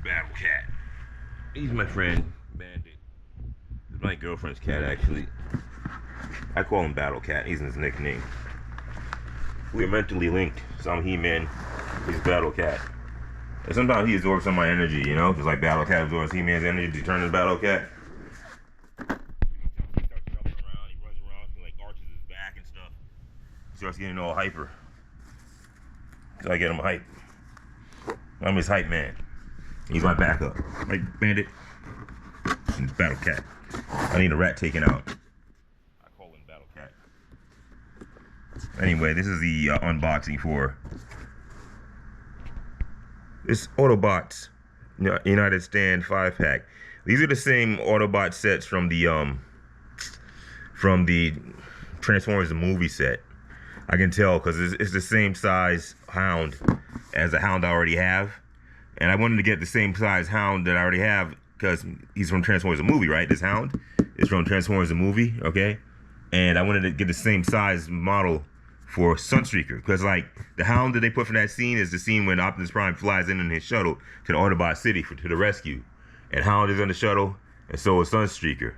Battle Cat. He's my friend, Bandit. He's my girlfriend's cat, actually. I call him Battle Cat. He's his nickname. We are mentally linked. So I'm He-Man. He's Battle Cat. And sometimes he absorbs some of my energy, you know? Just like Battle Cat absorbs He-Man's energy to turn into Battle Cat. He starts jumping around. He runs around. He like arches his back and stuff. He starts getting all hyper. So I get him hype. I'm his hype man. He's my backup. Like Bandit. And Battle Cat. I need a rat taken out. I call him Battle Cat. Anyway, this is the unboxing for this Autobots United Stand 5-pack. These are the same Autobot sets from the Transformers the movie set. I can tell because it's the same size Hound as the Hound I already have. And I wanted to get the same size Hound that I already have because he's from Transformers the movie, right? This Hound is from Transformers the movie, okay? And I wanted to get the same size model for Sunstreaker because, like, the Hound that they put from that scene is the scene when Optimus Prime flies in his shuttle to the Autobot City to the rescue. And Hound is on the shuttle, and so is Sunstreaker.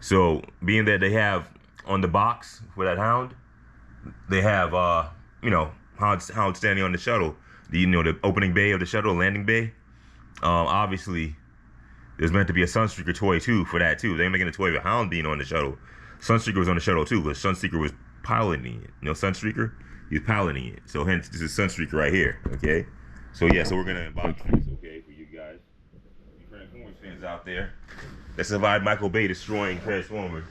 So, being that they have on the box for that Hound, they have, Hound standing on the shuttle. The opening bay of the shuttle, landing bay. Obviously, there's meant to be a Sunstreaker toy too for that too. They're making a toy of a Hound being on the shuttle. Sunstreaker was on the shuttle too, because Sunstreaker was piloting it. You know, Sunstreaker, he was piloting it. So hence, this is Sunstreaker right here. Okay. So yeah, so we're gonna unbox this, okay, for you guys, you Transformers fans out there that survived Michael Bay destroying Transformers.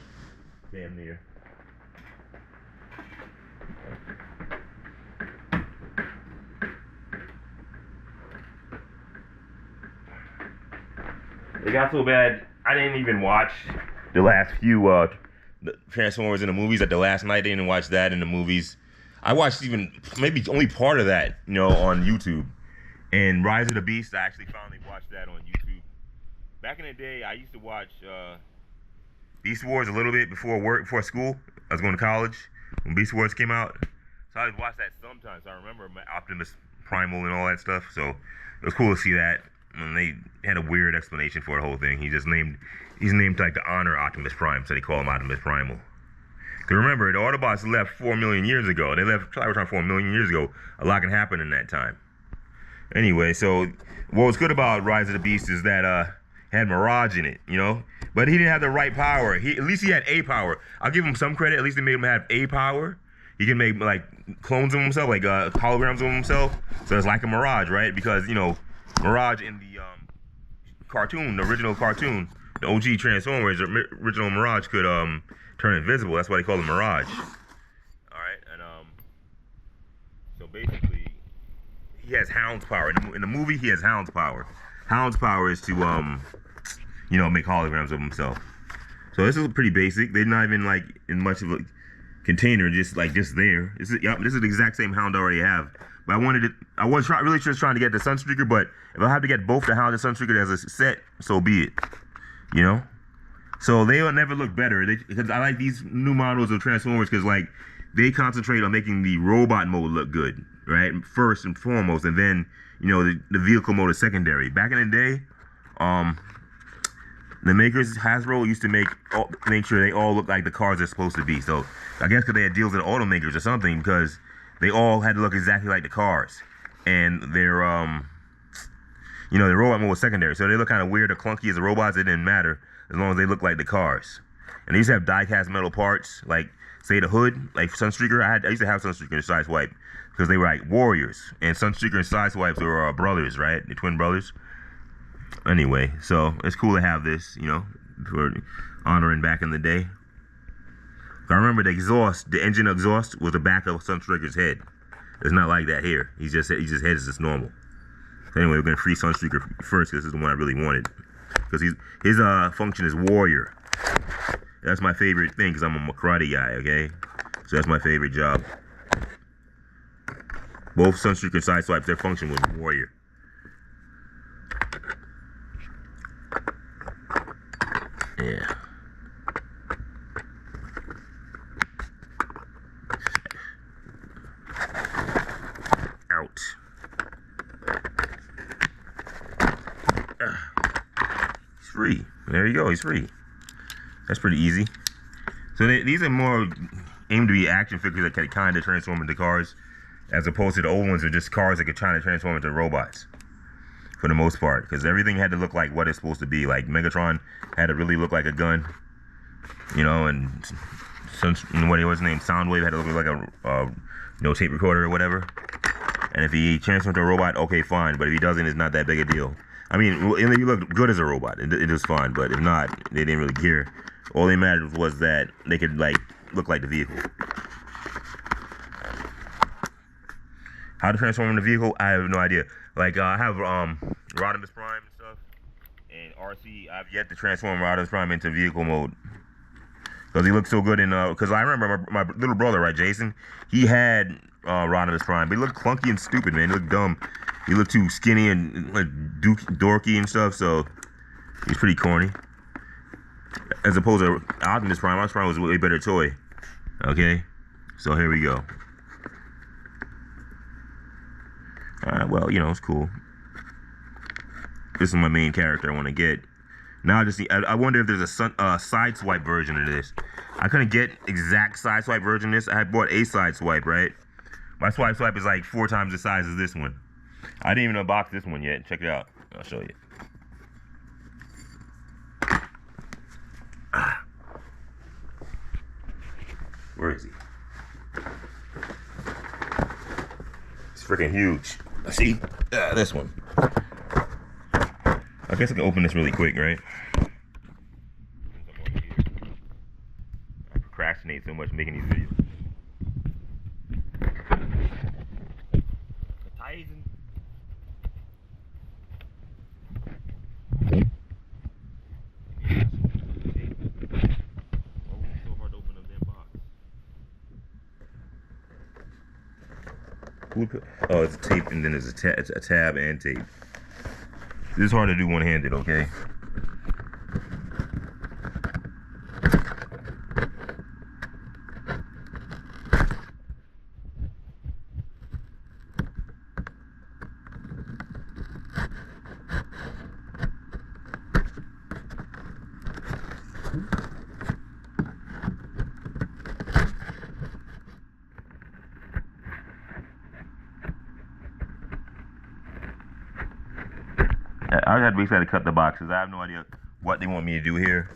Damn near. It got so bad, I didn't even watch the last few the Transformers in the movies. Like the last night, I didn't watch that in the movies. I watched even maybe only part of that, on YouTube. And Rise of the Beast, I actually finally watched that on YouTube. Back in the day, I used to watch Beast Wars a little bit before school. I was going to college when Beast Wars came out. So I would watch that sometimes. I remember Optimus Primal and all that stuff. So it was cool to see that. And they had a weird explanation for the whole thing. He's named like to honor Optimus Prime, so they call him Optimus Primal. Because remember, the Autobots left 4 million years ago. They left Cybertron 4 million years ago. A lot can happen in that time. Anyway, so what was good about Rise of the Beast is that had Mirage in it, But he didn't have the right power. At least he had A power. I'll give him some credit. At least they made him have A power. He can make like clones of himself, like holograms of himself. So it's like a Mirage, right? Because Mirage in the cartoon, the original cartoon, the OG Transformers, the original Mirage could turn invisible. That's why they call him Mirage. All right, and so basically, he has Hound's power. In the movie, he has Hound's power. Hound's power is to make holograms of himself. So this is pretty basic. They're not even like in much of a container, just there. This is the exact same Hound I already have. But I was really just trying to get the Sunstreaker, but if I have to get both the Hound and Sunstreaker as a set, so be it. So they'll never look better. Because I like these new models of Transformers because like they concentrate on making the robot mode look good, right? First and foremost, and then the vehicle mode is secondary. Back in the day, the makers Hasbro used to make sure they all look like the cars they're supposed to be. So I guess because they had deals with automakers or something, because they all had to look exactly like the cars, and their the robot mode was secondary, so they look kind of weird or clunky as the robots. It didn't matter as long as they looked like the cars. And they used to have die-cast metal parts, like say the hood, like Sunstreaker. I used to have Sunstreaker and Sideswipe because they were like warriors, and Sunstreaker and Sideswipe were brothers, right? The twin brothers. Anyway, so it's cool to have this, for honoring back in the day. I remember the engine exhaust was the back of Sunstreaker's head. It's not like that here. His head is just normal. So anyway, we're gonna free Sunstreaker first because this is the one I really wanted. Because his function is warrior. That's my favorite thing because I'm a karate guy. Okay, so that's my favorite job. Both Sunstreaker and Sideswipe, their function was warrior. Yeah. Out. free. There you go. He's free. That's pretty easy. So these are more aimed to be action figures that can kind of transform into cars, as opposed to the old ones are just cars that could try to transform into robots. For the most part, because everything had to look like what it's supposed to be. Like Megatron had to really look like a gun, you know, and what was his name, Soundwave had to look like a tape recorder or whatever. And if he transformed into a robot, okay, fine. But if he doesn't, it's not that big a deal. I mean, if you look good as a robot, it was fine. But if not, they didn't really care. All they mattered was that they could like look like the vehicle. How to transform in the vehicle, I have no idea. Like I have Rodimus Prime and stuff, and RC. I've yet to transform Rodimus Prime into vehicle mode because he looks so good in. Because I remember my little brother, right, Jason, he had Rodimus Prime, but he looked clunky and stupid, man. He looked dumb. He looked too skinny and like dorky and stuff. So he's pretty corny. As opposed to Optimus Prime, Optimus Prime was a way better toy. Okay, so here we go. Alright, well, you know, it's cool. This is my main character I want to get. Now I wonder if there's a side swipe version of this. I couldn't get exact side swipe version of this. I had bought a side swipe, right? My swipe is like 4 times the size of this one. I didn't even unbox this one yet. Check it out. I'll show you. Where is he? It's freaking huge. See? This one. I guess I can open this really quick, right? I procrastinate so much making these videos. Tizen. Oh, it's tape, and then there's a tab and tape. This is hard to do one-handed, okay? I had to basically cut the boxes. I have no idea what they want me to do here.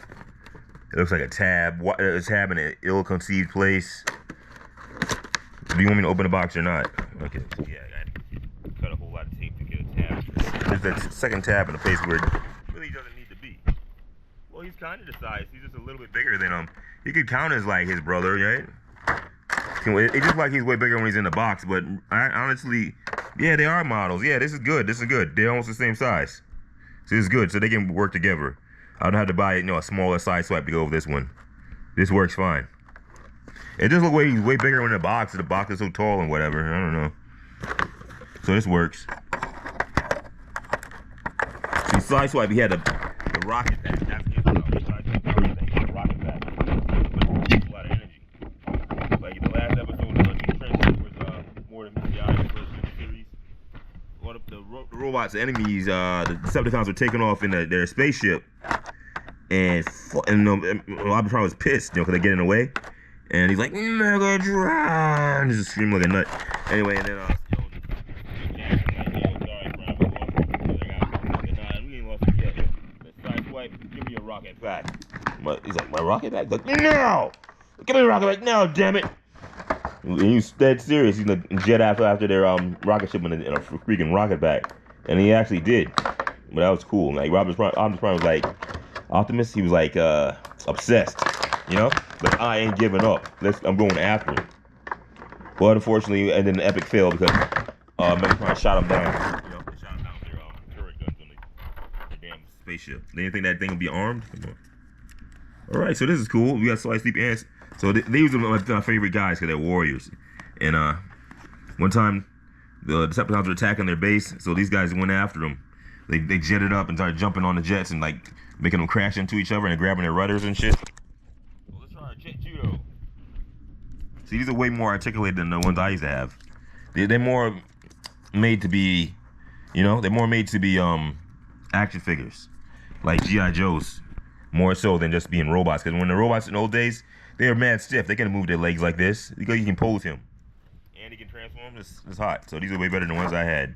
It looks like a tab. A tab in an ill-conceived place. Do you want me to open the box or not? Okay. So yeah, I got to cut a whole lot of tape to get a tab. There's that second tab in a place where it really doesn't need to be. Well, he's kind of the size. He's just a little bit bigger than him. He could count as like his brother, right? It just like he's way bigger when he's in the box. But honestly, yeah, they are models. Yeah, this is good. This is good. They're almost the same size. So this is good. So they can work together. I don't have to buy, a smaller side swipe to go with this one. This works fine. It just looks way bigger in the box. The box is so tall and whatever. I don't know. So this works. See, side swipe, he had the rocket pack. That's his rocket pack. But a lot of energy. Like in the last episode of the Transformers, more than the series. The robots, the enemies, the Decepticons were taking off in their spaceship, and Optimus Prime was pissed, because they're getting away, and he's like, Megatron, just screaming like a nut. Anyway, and then we ain't lost it yet. Side swipe, give me a rocket back. He's like, my rocket back? Like, no! Give me a rocket back now, damn it! He's dead serious. He's gonna jet after their rocket ship in a freaking rocket back, and he actually did. But that was cool. Like Optimus Prime was like Optimus. He was like obsessed, Like I ain't giving up. I'm going after him. But unfortunately, and then the epic fail because Megatron shot him down. They shot him down with their turret guns on the damn spaceship. They didn't think that thing would be armed. Come on. All right, so this is cool. We got Slice Sleep Ants. So these are my favorite guys because they're warriors. And one time, the Decepticons were attacking their base, so these guys went after them. They jetted up and started jumping on the jets and like making them crash into each other and grabbing their rudders and shit. Well, let's try jet judo. See, these are way more articulated than the ones I used to have. They're more made to be, they're more made to be action figures. like G.I. Joes, more so than just being robots. Because when the robots in old days, they were mad stiff. They can move their legs like this because you can pose him. And he can transform. It's hot. So these are way better than the ones I had.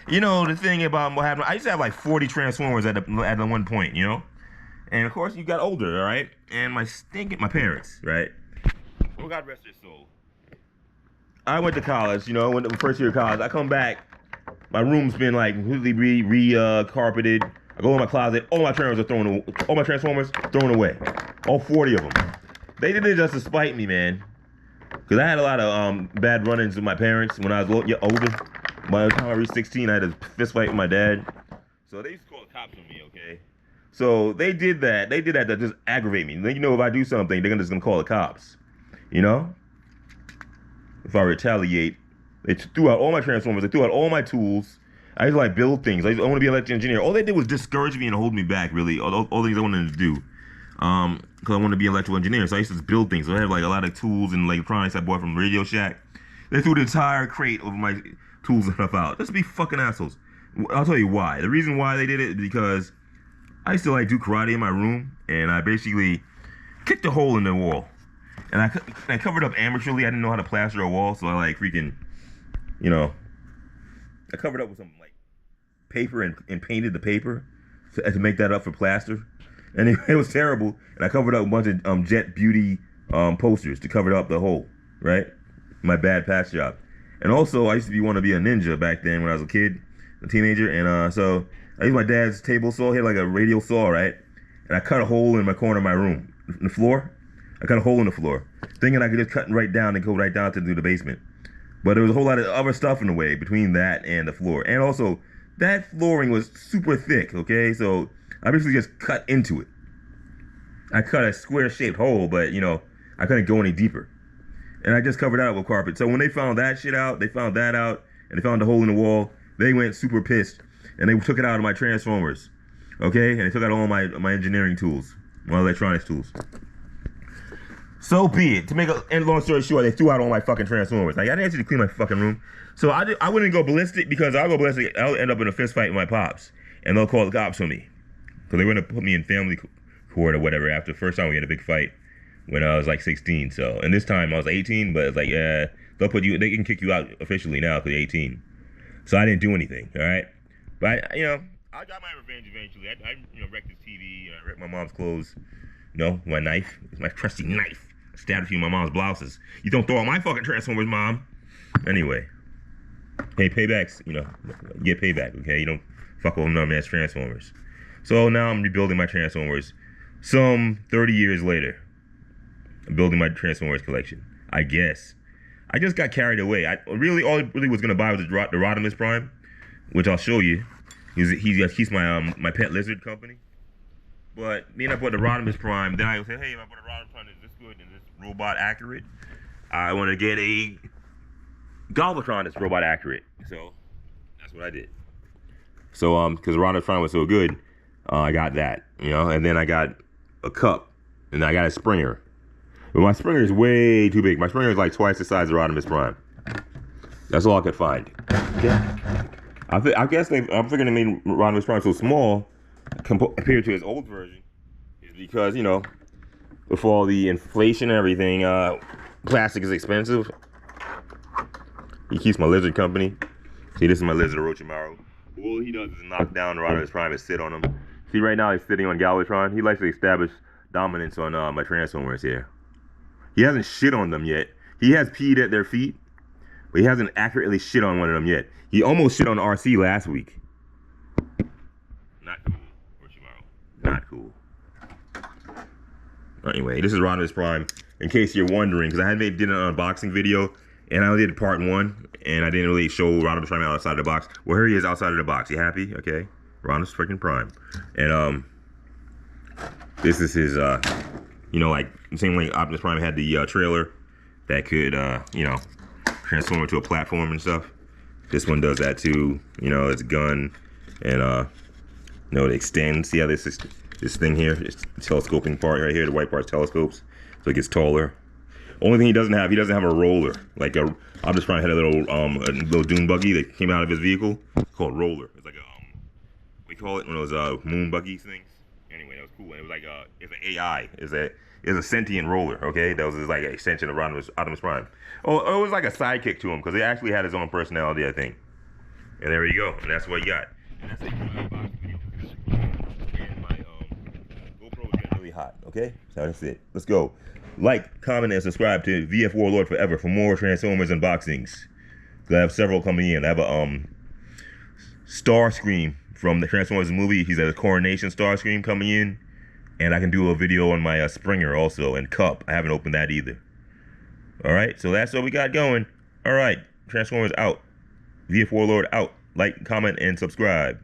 You know, the thing about what happened, I used to have like 40 Transformers at one point, you know? And of course, you got older, all right? And my parents, right? Well, God rest their soul. I went to college, you know, went to first year of college. I come back, my room's been like completely carpeted. I go in my closet, all my Transformers thrown away. All 40 of them. They did it just to spite me, man. Because I had a lot of bad run-ins with my parents when I was older. By the time I reached 16, I had a fist fight with my dad. So they used to call the cops on me, okay? So they did that. They did that to just aggravate me. Then, you know, if I do something, they're just going to call the cops. You know? If I retaliate, they threw out all my Transformers. They threw out all my tools. I used to like build things. I want to be an electrical engineer. All they did was discourage me and hold me back, really. All the things I wanted to do. Because I wanted to be an electrical engineer. So I used to just build things. So I had like a lot of tools and electronics I bought from Radio Shack. They threw the entire crate of my tools and stuff out. Just be fucking assholes. I'll tell you why. The reason why they did it is because I used to like do karate in my room, and I basically kicked a hole in the wall. And I covered up amateurly. I didn't know how to plaster a wall, so I like freaking, you know, I covered up with some like paper and painted the paper to make that up for plaster. And it was terrible. And I covered up a bunch of Jet Beauty posters to cover up the hole, right? My bad patch job. And also, I used to want to be a ninja back then when I was a kid, a teenager. And so I used my dad's table saw. He had like a radial saw, right? And I cut a hole in my corner of my room, in the floor. I cut a hole in the floor, thinking I could just cut right down and go right down to the basement. But there was a whole lot of other stuff in the way between that and the floor. And also, that flooring was super thick, okay? So I basically just cut into it. I cut a square-shaped hole, but, you know, I couldn't go any deeper. And I just covered that up with carpet. So when they found that shit out, they found that out, and they found the hole in the wall, they went super pissed. And they took it out of my Transformers, okay? And they took out all my engineering tools, my electronics tools. So be it. To make a long story short, they threw out all my fucking Transformers. Like, I didn't actually clean my fucking room. So I wouldn't go ballistic, because I'll go ballistic, I'll end up in a fist fight with my pops. And they'll call the cops on me. Because they were going to put me in family court or whatever after the first time we had a big fight when I was like 16. So, and this time I was 18, but it's like, yeah, they can kick you out officially now because you're 18. So I didn't do anything, all right? But, you know, I got my revenge eventually. I wrecked his TV, I wrecked my mom's clothes. You know, my knife, my trusty knife. I stabbed a few of my mom's blouses. You don't throw out my fucking Transformers, Mom. Anyway. Hey, paybacks, you know, get payback, okay? You don't fuck with no man's Transformers. So now I'm rebuilding my Transformers. Some 30 years later, I'm building my Transformers collection, I guess. I just got carried away. All I really was gonna buy was the Rodimus Prime, which I'll show you. He's my pet lizard company. But then I bought the Rodimus Prime. Then I said, hey, if I bought a Rodimus Prime, is this good? Is this robot accurate? I want to get a Galvatron that's robot accurate. So that's what I did. So because Rodimus Prime was so good, I got that, you know. And then I got a cup, and I got a Springer. But my Springer is way too big. My Springer is like twice the size of Rodimus Prime. That's all I could find. Yeah. I guess I'm figuring they made Rodimus Prime so small compared to his old version is because, you know, with all the inflation and everything, plastic is expensive. He keeps my lizard company. See, this is my lizard, Orochimaru. All he does is knock down Rodimus Prime and sit on him. See, right now he's sitting on Galvatron. He likes to establish dominance on my Transformers here. He hasn't shit on them yet. He has peed at their feet, but he hasn't accurately shit on one of them yet. He almost shit on RC last week. Not cool, Orochimaru. Not cool. Anyway, this is Rodimus Prime. In case you're wondering, because I did an unboxing video, and I only did part 1, and I didn't really show Rodimus Prime outside the box. Well, here he is outside of the box. You happy? Okay. Rodimus freaking Prime. And this is his you know, like the same way Optimus Prime had the trailer that could you know, transform into a platform and stuff. This one does that too. You know, it's a gun, and you know, it extends. See how this thing here, this telescoping part right here, the white part telescopes, so it gets taller. Only thing he doesn't have a roller. Like Optimus Prime had a little dune buggy that came out of his vehicle. It's called roller. It's like a we call it one of those moon buggy things. Anyway, that was cool. And it was like it's an AI. It's a sentient roller. Okay, that was just like an extension of Optimus Prime. Oh, it was like a sidekick to him because he actually had his own personality, I think. And there you go. And that's what you got. And that's it for my unboxing video. And my GoPro is getting really hot. Okay, so that's it. Let's go. Like, comment, and subscribe to VF Warlord Forever for more Transformers unboxings. Cause I have several coming in. I have a Starscream from the Transformers movie. He's at a Coronation Starscream coming in. And I can do a video on my Springer also, and Cup. I haven't opened that either. Alright, so that's what we got going. Alright, Transformers out. VF Warlord out. Like, comment, and subscribe.